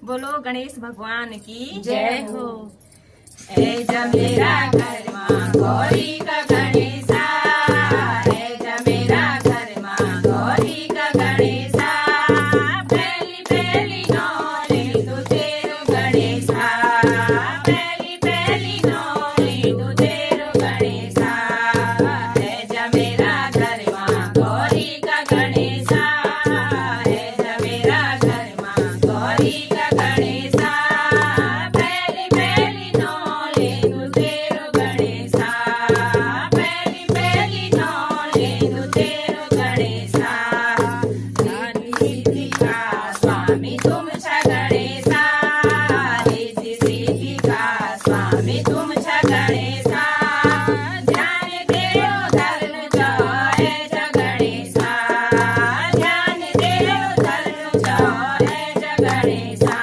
बोलो गणेश भगवान की जय हो। ए जमेरा घर मां गौरी का गणेशा, ए जमेरा घर मां गौरी का गणेशा, पहली पहली नौली तू तेरो गणेशा, पहली पहली नौली तू तेरो गणेशा, ए जमेरा घर मां गौरी का गणेशा, ए जमेरा घर मां गौरी का गणेशा, पहली पहली नौली तू तेरो गणेशा, पहली पहली नौली तू तेरो गणेशा, रिद्धि सिद्धि का स्वामी तुम छ गणेशा, रिद्धि सिद्धि का स्वामी तुम छ गणेशा, ध्यान देव धर्म जय ज गणेशा, ध्यान देव धर्म जय ज गणेशा,